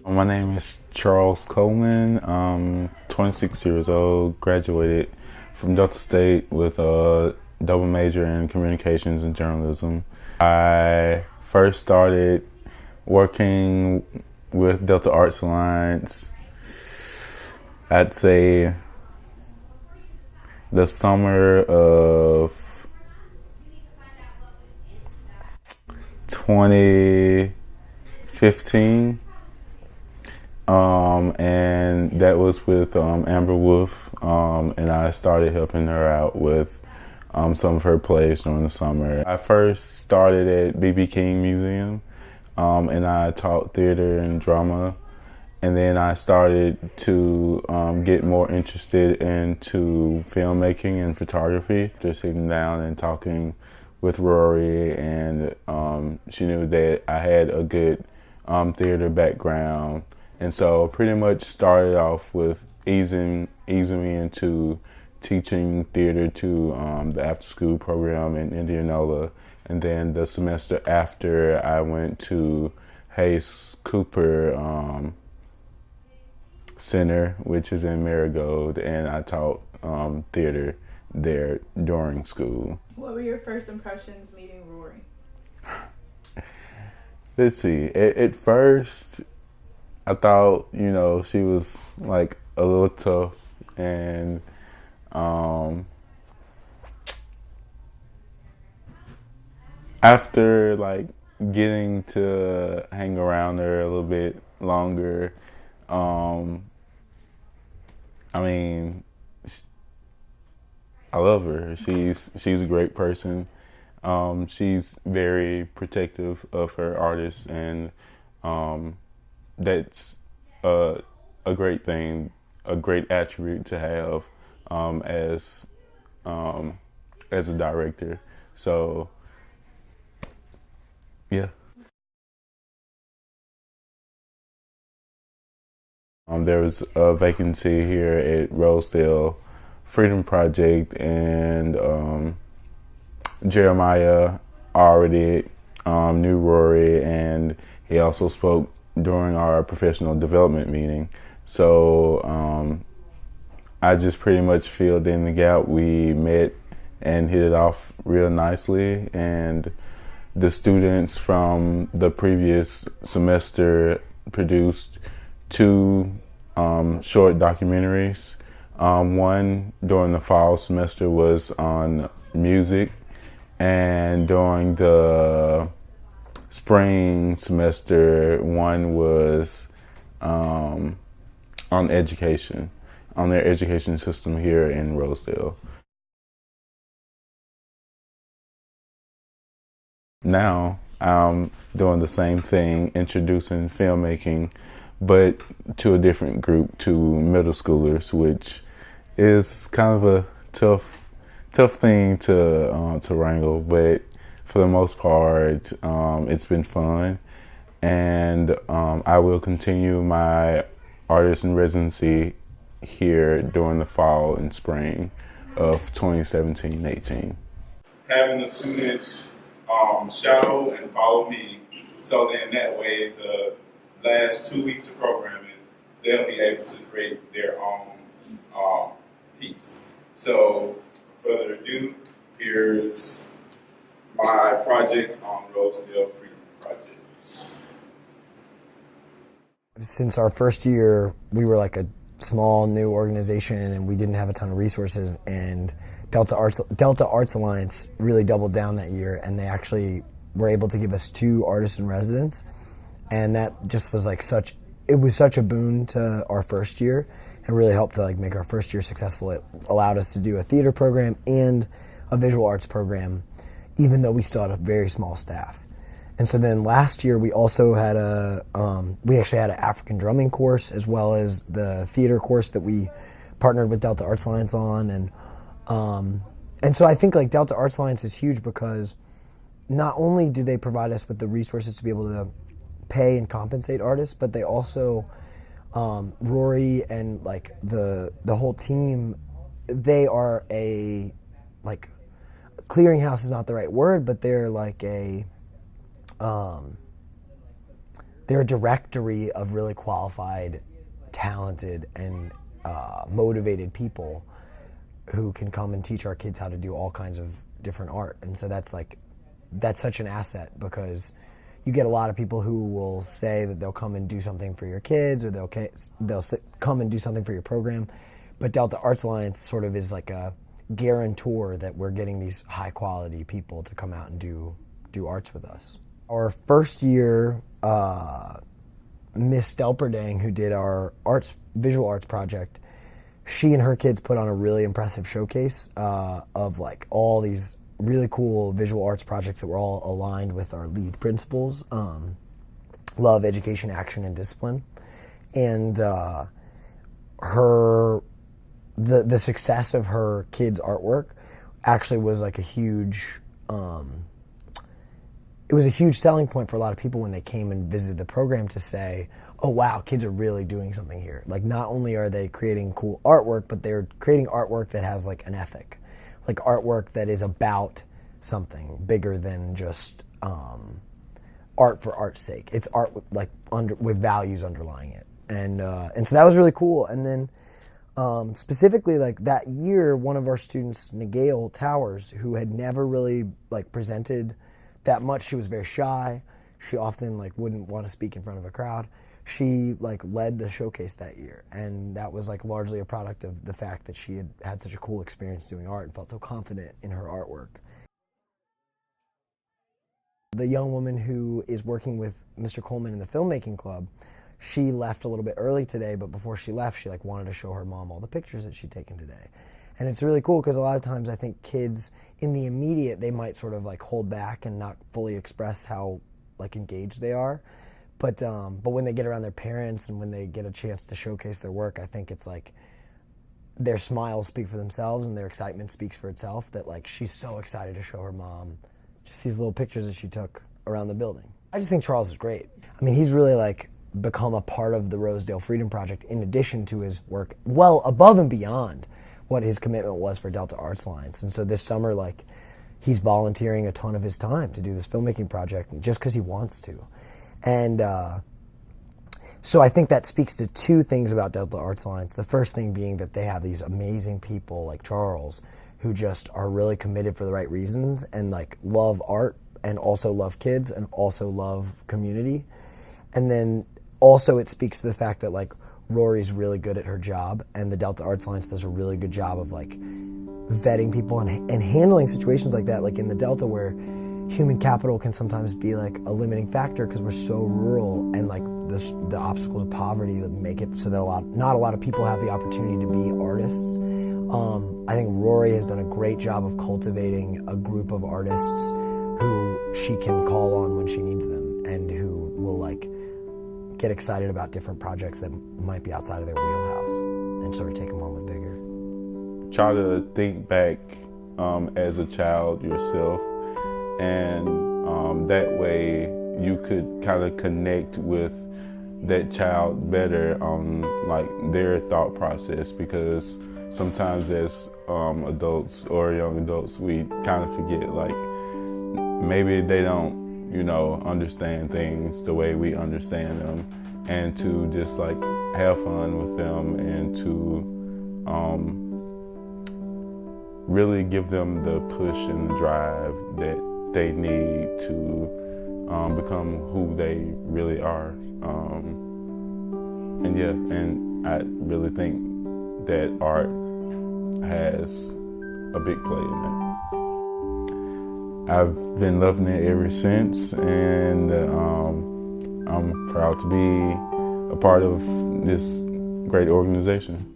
My name is Charles Coleman. I'm 26 years old, graduated from Delta State with a double major in communications and journalism. I first started working with Delta Arts Alliance, I'd say the summer of 2015. And that was with Amber Wolf, and I started helping her out with some of her plays during the summer. I first started at B.B. King Museum, and I taught theater and drama, and then I started to get more interested into filmmaking and photography. Just sitting down and talking with Rory, and she knew that I had a good theater background. And so pretty much started off with easing me into teaching theater to the after school program in Indianola. And then the semester after, I went to Hayes Cooper Center, which is in Marigold, and I taught theater there during school. What were your first impressions meeting Rory? Let's see. At first, I thought, she was like a little tough, and after like getting to hang around her a little bit longer, I mean, I love her. She's a great person. She's very protective of her artists, and that's a great thing, a great attribute to have as a director. So, yeah. There was a vacancy here at Rosedale Freedom Project, and Jeremiah already knew Rory, and he also spoke during our professional development meeting. So I just pretty much filled in the gap. We met and hit it off real nicely, and the students from the previous semester produced two short documentaries. One during the fall semester was on music, and during the spring semester, one was on education, on their education system here in Rosedale. Now I'm doing the same thing, introducing filmmaking, but to a different group, to middle schoolers, which is kind of a tough thing to wrangle, but for the most part, it's been fun, and I will continue my artist in residency here during the fall and spring of 2017-18. Having the students shadow and follow me, so then that way the last 2 weeks of programming, they'll be able to create their own piece. So, without further ado, here's my project on Rosedale Freedom Project. Since our first year, we were like a small new organization, and we didn't have a ton of resources, and Delta Arts Alliance really doubled down that year, and they actually were able to give us 2 artists in residence, and that just was like such a boon to our first year, and really helped to like make our first year successful. It allowed us to do a theater program and a visual arts program, even though we still had a very small staff. And so then last year we also had we actually had an African drumming course, as well as the theater course that we partnered with Delta Arts Alliance on, and so I think like Delta Arts Alliance is huge because not only do they provide us with the resources to be able to pay and compensate artists, but they also, Rory and like the whole team, they are a, like, clearinghouse is not the right word, but they're like a, they're a directory of really qualified, talented, and motivated people who can come and teach our kids how to do all kinds of different art. And so that's such an asset, because you get a lot of people who will say that they'll come and do something for your kids, or they'll come and do something for your program. But Delta Arts Alliance sort of is like a guarantor that we're getting these high quality people to come out and do arts with us. Our first year, Miss Delperdang, who did our visual arts project, she and her kids put on a really impressive showcase of like all these really cool visual arts projects that were all aligned with our lead principles: love, education, action, and discipline. And the success of her kids' artwork actually was like a huge it was a huge selling point for a lot of people when they came and visited the program, to say, oh wow, kids are really doing something here. Like, not only are they creating cool artwork, but they're creating artwork that has like an ethic, like artwork that is about something bigger than just art for art's sake. It's art with values underlying it, and so that was really cool. And then specifically, like that year, one of our students, Nigel Towers, who had never really like presented that much, she was very shy. She often like wouldn't want to speak in front of a crowd. She like led the showcase that year, and that was like largely a product of the fact that she had such a cool experience doing art and felt so confident in her artwork. The young woman who is working with Mr. Coleman in the filmmaking club, she left a little bit early today, but before she left, she like wanted to show her mom all the pictures that she'd taken today. And it's really cool, because a lot of times I think kids in the immediate, they might sort of like hold back and not fully express how like engaged they are. But when they get around their parents and when they get a chance to showcase their work, I think it's like their smiles speak for themselves and their excitement speaks for itself, that like she's so excited to show her mom just these little pictures that she took around the building. I just think Charles is great. I mean, he's really like become a part of the Rosedale Freedom Project in addition to his work, well above and beyond what his commitment was for Delta Arts Alliance. And so this summer, like, he's volunteering a ton of his time to do this filmmaking project just because he wants to. And so I think that speaks to two things about Delta Arts Alliance. The first thing being that they have these amazing people like Charles who just are really committed for the right reasons and like love art and also love kids and also love community. And then also it speaks to the fact that like Rory's really good at her job, and the Delta Arts Alliance does a really good job of like vetting people and handling situations like that, like in the Delta, where human capital can sometimes be like a limiting factor because we're so rural, and like the obstacles of poverty that make it so that not a lot of people have the opportunity to be artists. I think Rory has done a great job of cultivating a group of artists who she can call on when she needs them, and who will like get excited about different projects that might be outside of their wheelhouse and sort of take them on with vigor. Try to think back as a child yourself, and that way you could kind of connect with that child better on like their thought process, because sometimes as adults or young adults, we kind of forget like maybe they don't understand things the way we understand them, and to just like have fun with them and to really give them the push and the drive that they need to become who they really are. And I really think that art has a big play in that. I've been loving it ever since, and I'm proud to be a part of this great organization.